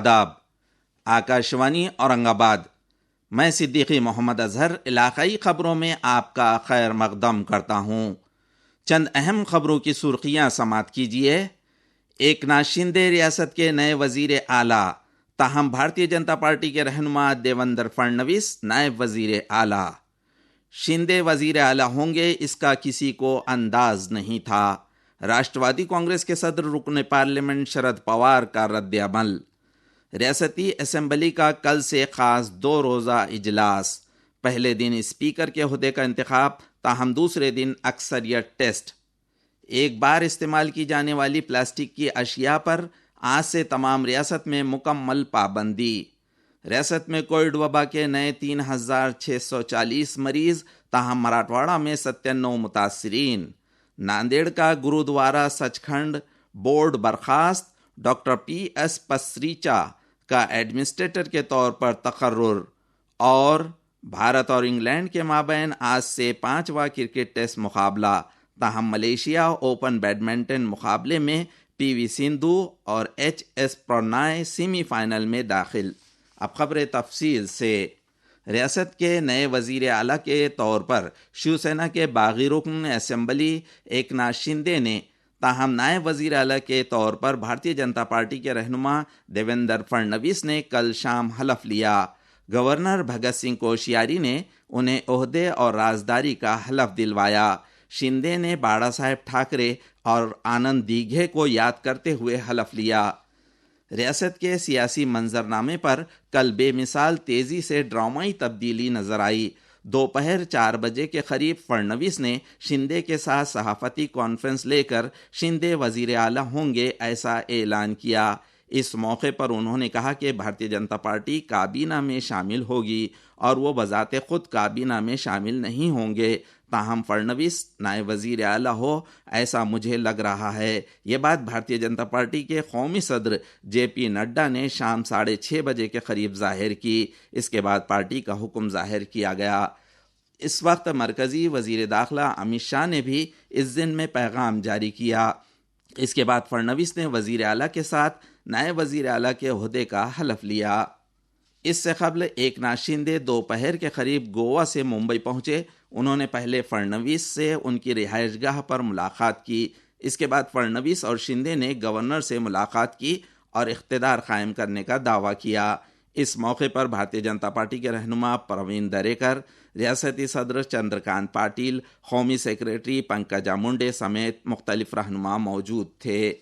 آداب۔ آکاشوانی اورنگ آباد، میں صدیقی محمد اظہر علاقائی خبروں میں آپ کا خیر مقدم کرتا ہوں۔ چند اہم خبروں کی سرخیاں سماعت کیجیے۔ ایکناتھ شندے ریاست کے نئے وزیر اعلیٰ، تاہم بھارتیہ جنتا پارٹی کے رہنما دیویندر فڈنویس نائب وزیر اعلیٰ۔ شندے وزیر اعلیٰ ہوں گے، اس کا کسی کو انداز نہیں تھا۔ راشٹروادی کانگریس کے صدر رکن پارلیمنٹ شرد پوار کا رد عمل۔ ریاستی اسمبلی کا کل سے خاص 2 روزہ اجلاس، پہلے دن اسپیکر کے عہدے کا انتخاب، تاہم دوسرے دن اکثریت ٹیسٹ۔ ایک بار استعمال کی جانے والی پلاسٹک کی اشیاء پر آج سے تمام ریاست میں مکمل پابندی۔ ریاست میں کووڈ وبا کے نئے 3640 مریض، تاہم مراٹھواڑہ میں 97 متاثرین۔ ناندیڑ کا گرودوارہ سچکھنڈ بورڈ برخاست، ڈاکٹر پی ایس پسریچا کا ایڈمنسٹریٹر کے طور پر تقرر۔ اور بھارت اور انگلینڈ کے مابین آج سے 5واں کرکٹ ٹیسٹ مقابلہ، تاہم ملیشیا اوپن بیڈمنٹن مقابلے میں پی وی سندھو اور ایچ ایس پرنائے سیمی فائنل میں داخل۔ اب خبریں تفصیل سے۔ ریاست کے نئے وزیر اعلیٰ کے طور پر شیو سینا کے باغی رکن اسمبلی ایکناتھ شندے نے، تاہم نائب وزیر اعلیٰ کے طور پر بھارتیہ جنتا پارٹی کے رہنما دیویندر فڈنویس نے کل شام حلف لیا۔ گورنر بھگت سنگھ کوشیاری نے انہیں عہدے اور رازداری کا حلف دلوایا۔ شندے نے باڑا صاحب ٹھاکرے اور آنند دیگھے کو یاد کرتے ہوئے حلف لیا۔ ریاست کے سیاسی منظرنامے پر کل بے مثال تیزی سے ڈرامائی تبدیلی نظر آئی۔ دوپہر 4 بجے کے قریب فڈنویس نے شندے کے ساتھ صحافتی کانفرنس لے کر شندے وزیر اعلیٰ ہوں گے ایسا اعلان کیا۔ اس موقع پر انہوں نے کہا کہ بھارتیہ جنتا پارٹی کابینہ میں شامل ہوگی اور وہ بذات خود کابینہ میں شامل نہیں ہوں گے، تاہم فڈنویس نائب وزیر اعلیٰ ہو ایسا مجھے لگ رہا ہے۔ یہ بات بھارتیہ جنتا پارٹی کے قومی صدر جے پی نڈا نے شام 6:30 بجے کے قریب ظاہر کی۔ اس کے بعد پارٹی کا حکم ظاہر کیا گیا۔ اس وقت مرکزی وزیر داخلہ امت شاہ نے بھی اس دن میں پیغام جاری کیا۔ اس کے بعد فڈنویس نے وزیر اعلیٰ کے ساتھ نائب وزیر اعلیٰ کے عہدے کا حلف لیا۔ اس سے قبل ایکناتھ شندے دوپہر کے قریب گوا سے ممبئی پہنچے۔ انہوں نے پہلے فڈنویس سے ان کی رہائش گاہ پر ملاقات کی۔ اس کے بعد فڈنویس اور شندے نے گورنر سے ملاقات کی اور اقتدار قائم کرنے کا دعویٰ کیا۔ اس موقع پر بھارتیہ جنتا پارٹی کے رہنما پروین دریکر، ریاستی صدر چندرکانت پاٹل، قومی سیکریٹری پنکجا منڈے سمیت مختلف رہنما موجود تھے۔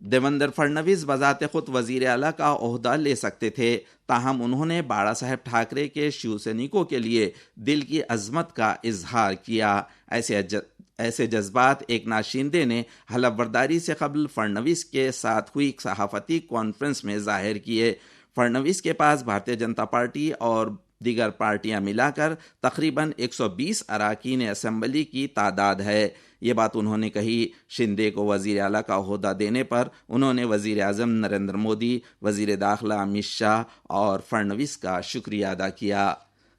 دیویندر فڈنویس بذات خود وزیر اعلیٰ کا عہدہ لے سکتے تھے، تاہم انہوں نے باڑا صاحب ٹھاکرے کے شیو سینکوں کے لیے دل کی عظمت کا اظہار کیا۔ ایسے جذبات ایکناتھ شندے نے حلف برداری سے قبل فڈنویس کے ساتھ ہوئی صحافتی کانفرنس میں ظاہر کیے۔ فڈنویس کے پاس بھارتیہ جنتا پارٹی اور دیگر پارٹیاں ملا کر تقریباً 120 اراکین اسمبلی کی تعداد ہے۔ یہ بات انہوں نے کہی۔ شندے کو وزیر اعلیٰ کا عہدہ دینے پر انہوں نے وزیر اعظم نریندر مودی، وزیر داخلہ امت شاہ اور فڈنویس کا شکریہ ادا کیا۔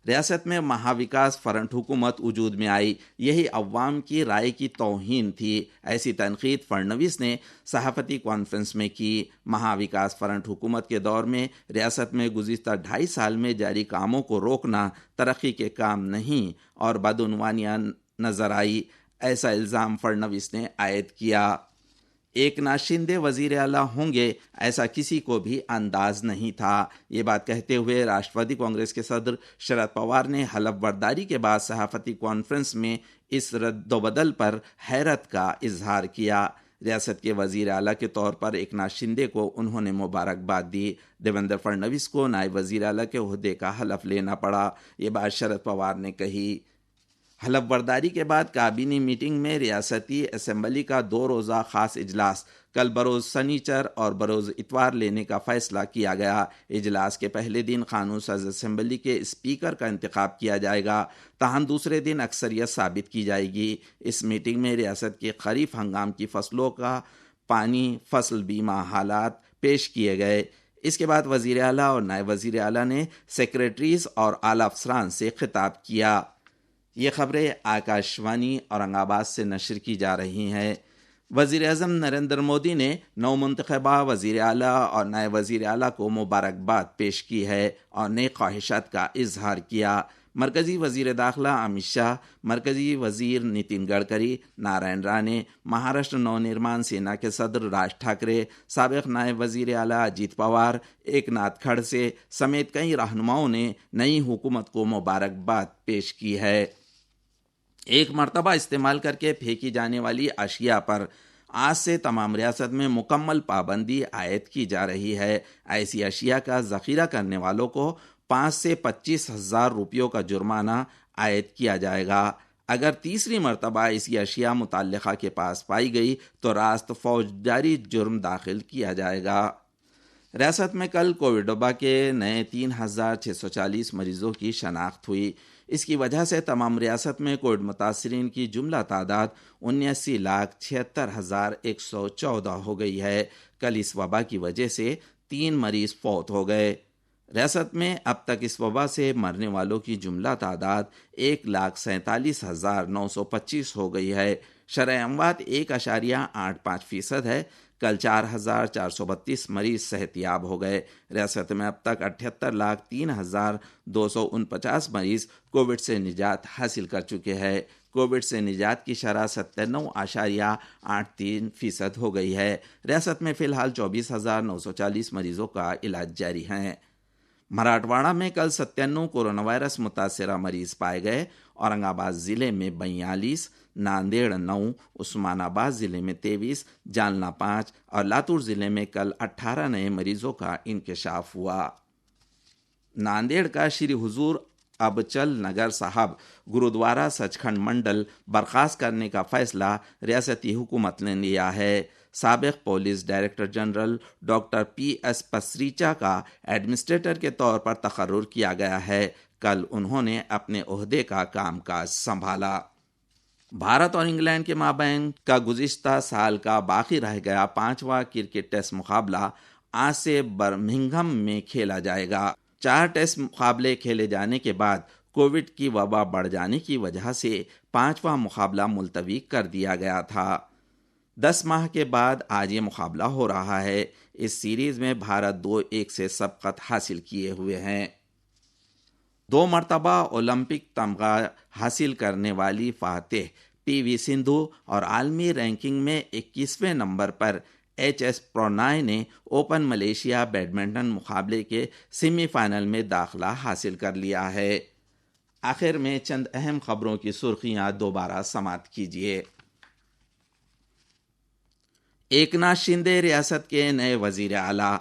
ریاست میں مہا وکاس فرنٹ حکومت وجود میں آئی، یہی عوام کی رائے کی توہین تھی، ایسی تنقید فڈنویس نے صحافتی کانفرنس میں کی۔ مہا وکاس فرنٹ حکومت کے دور میں ریاست میں گزشتہ 2.5 سال میں جاری کاموں کو روکنا ترقی کے کام نہیں اور بدعنوانیاں نظر آئی، ایسا الزام فڈنویس نے عائد کیا۔ ایکناتھ شندے وزیر اعلیٰ ہوں گے ایسا کسی کو بھی انداز نہیں تھا۔ یہ بات کہتے ہوئے راشٹروادی کانگریس کے صدر شرد پوار نے حلف برداری کے بعد صحافتی کانفرنس میں اس رد و بدل پر حیرت کا اظہار کیا۔ ریاست کے وزیر اعلیٰ کے طور پر ایکناتھ شندے کو انہوں نے مبارکباد دی۔ دیویندر فڈنویس کو نائب وزیر اعلیٰ کے عہدے کا حلف لینا پڑا، یہ بات شرد پوار نے کہی۔ حلف برداری کے بعد کابینی میٹنگ میں ریاستی اسمبلی کا 2 روزہ خاص اجلاس کل بروز سنیچر اور بروز اتوار لینے کا فیصلہ کیا گیا۔ اجلاس کے پہلے دن قانون ساز اسمبلی کے اسپیکر کا انتخاب کیا جائے گا، تاہم دوسرے دن اکثریت ثابت کی جائے گی۔ اس میٹنگ میں ریاست کے خریف ہنگام کی فصلوں کا پانی فصل بیمہ حالات پیش کیے گئے۔ اس کے بعد وزیر اعلیٰ اور نائب وزیر اعلیٰ نے سیکریٹریز اور اعلیٰ افسران سے خطاب کیا۔ یہ خبریں آکاشوانی اورنگ آباد سے نشر کی جا رہی ہیں۔ وزیر اعظم نریندر مودی نے نو منتخبہ وزیر اعلیٰ اور نئے وزیر اعلیٰ کو مبارکباد پیش کی ہے اور نیک خواہشات کا اظہار کیا۔ مرکزی وزیر داخلہ امت شاہ، مرکزی وزیر نتن گڈکری، نارائن رانے، مہاراشٹر نو نرمان سینا کے صدر راج ٹھاکرے، سابق نائب وزیر اعلیٰ اجیت پوار، ایک ناتھ کھڑسے سمیت کئی رہنماؤں نے نئی حکومت کو مبارکباد پیش کی ہے۔ ایک مرتبہ استعمال کر کے پھینکی جانے والی اشیاء پر آج سے تمام ریاست میں مکمل پابندی عائد کی جا رہی ہے۔ ایسی اشیاء کا ذخیرہ کرنے والوں کو 5 سے 25,000 روپیوں کا جرمانہ عائد کیا جائے گا۔ اگر تیسری مرتبہ ایسی اشیاء متعلقہ کے پاس پائی گئی تو راست فوجداری جرم داخل کیا جائے گا۔ ریاست میں کل کووڈ وبا کے نئے 3,640 مریضوں کی شناخت ہوئی۔ اس کی وجہ سے تمام ریاست میں کووڈ متاثرین کی جملہ تعداد 79,76,114 ہو گئی ہے۔ کل اس وبا کی وجہ سے 3 مریض فوت ہو گئے۔ ریاست میں اب تک اس وبا سے مرنے والوں کی جملہ تعداد 1,47,925 ہو گئی ہے۔ شرح اموات 1.85% ہے۔ کل 4,432 مریض صحت یاب ہو گئے۔ ریاست میں اب تک 78,03,249 مریض کووڈ سے نجات حاصل کر چکے ہیں۔ کووڈ سے نجات کی شرح 97.83% ہو گئی ہے۔ ریاست میں فی الحال 24,940 مریضوں کا علاج جاری ہے۔ مراٹھواڑہ میں کل 97 کورونا وائرس متاثرہ مریض پائے گئے۔ اورنگ آباد ضلع میں 42، ناندیڑ 9، عثمان آباد ضلع میں 23، جالنا 5 اور لاتور ضلع میں کل 18 نئے مریضوں کا انکشاف ہوا۔ ناندیڑ کا شری حضور ابچل نگر صاحب گرودوارہ سچکھنڈ منڈل برخاست کرنے کا فیصلہ ریاستی حکومت نے لیا ہے۔ سابق police director general doctor PS پسریچا کا ایڈمنسٹریٹر کے طور پر تقرر کیا گیا ہے۔ کل انہوں نے اپنے عہدے کا کام کاج سنبھالا۔ بھارت اور انگلینڈ کے مابین کا گزشتہ سال کا باقی رہ گیا 5واں کرکٹ ٹیسٹ مقابلہ آج سے برمنگھم میں کھیلا جائے گا۔ 4 ٹیسٹ مقابلے کھیلے جانے کے بعد کووڈ کی وبا بڑھ جانے کی وجہ سے 5واں مقابلہ ملتوی کر دیا گیا تھا۔ 10 ماہ کے بعد آج یہ مقابلہ ہو رہا ہے۔ اس سیریز میں بھارت 2-1 سے سبقت حاصل کیے ہوئے ہیں۔ 2 مرتبہ اولمپک تمغہ حاصل کرنے والی فاتح PV سندھو اور عالمی رینکنگ میں 21ویں نمبر پر HS پرونائے نے اوپن ملیشیا بیڈمنٹن مقابلے کے سیمی فائنل میں داخلہ حاصل کر لیا ہے۔ آخر میں چند اہم خبروں کی سرخیاں دوبارہ سماعت کیجیے۔ ایکناتھ شندے ریاست کے نئے وزیر اعلیٰ،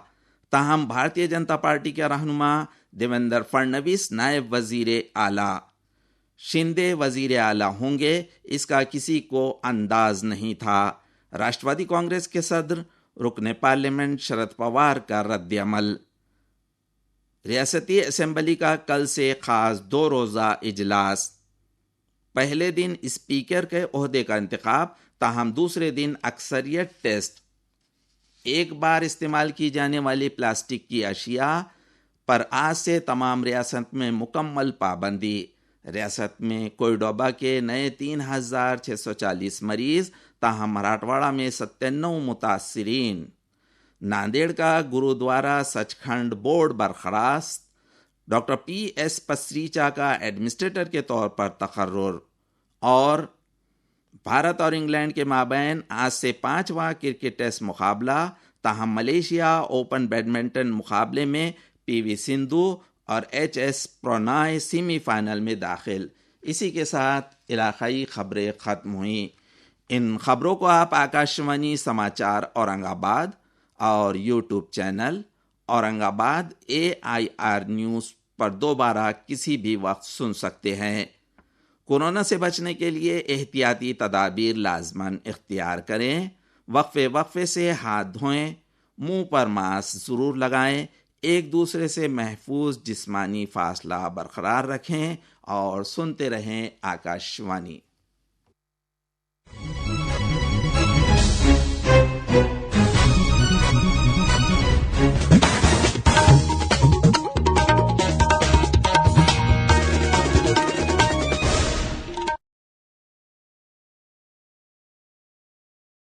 تاہم بھارتیہ جنتا پارٹی کے رہنما دیویندر فڑنویس نائب وزیر اعلیٰ۔ شندے وزیر اعلیٰ ہوں گے اس کا کسی کو انداز نہیں تھا۔ راشٹروادی کانگریس کے صدر رکن پارلیمنٹ شرد پوار کا رد عمل۔ ریاستی اسمبلی کا کل سے خاص 2 روزہ اجلاس۔ پہلے دن اسپیکر کے عہدے کا انتخاب، تاہم دوسرے دن اکثریت ٹیسٹ۔ ایک بار استعمال کی جانے والی پلاسٹک کی اشیاء پر آج سے تمام ریاست میں مکمل پابندی۔ ریاست میں کووڈ وبا کے نئے 3,640 مریض، تاہم مراٹھواڑہ میں 97 متاثرین۔ ناندیڑ کا گرودوارہ سچکھنڈ بورڈ برخاست۔ ڈاکٹر PS پسریچا کا ایڈمنسٹریٹر کے طور پر تقرر۔ اور بھارت اور انگلینڈ کے مابین آج سے 5واں کرکٹ ٹیسٹ مقابلہ، تاہم ملیشیا اوپن بیڈمنٹن مقابلے میں PV سندھو اور HS پرونائے سیمی فائنل میں داخل۔ اسی کے ساتھ علاقائی خبریں ختم ہوئیں۔ ان خبروں کو آپ آکاشوانی سماچار اورنگ آباد اور یوٹیوب چینل اورنگ آباد AIR نیوز پر دوبارہ کسی بھی وقت سن سکتے ہیں۔ کورونا سے بچنے کے لیے احتیاطی تدابیر لازماً اختیار کریں۔ وقفے سے ہاتھ دھوئیں، منہ پر ماسک ضرور لگائیں، ایک دوسرے سے محفوظ جسمانی فاصلہ برقرار رکھیں اور سنتے رہیں آکاشوانی۔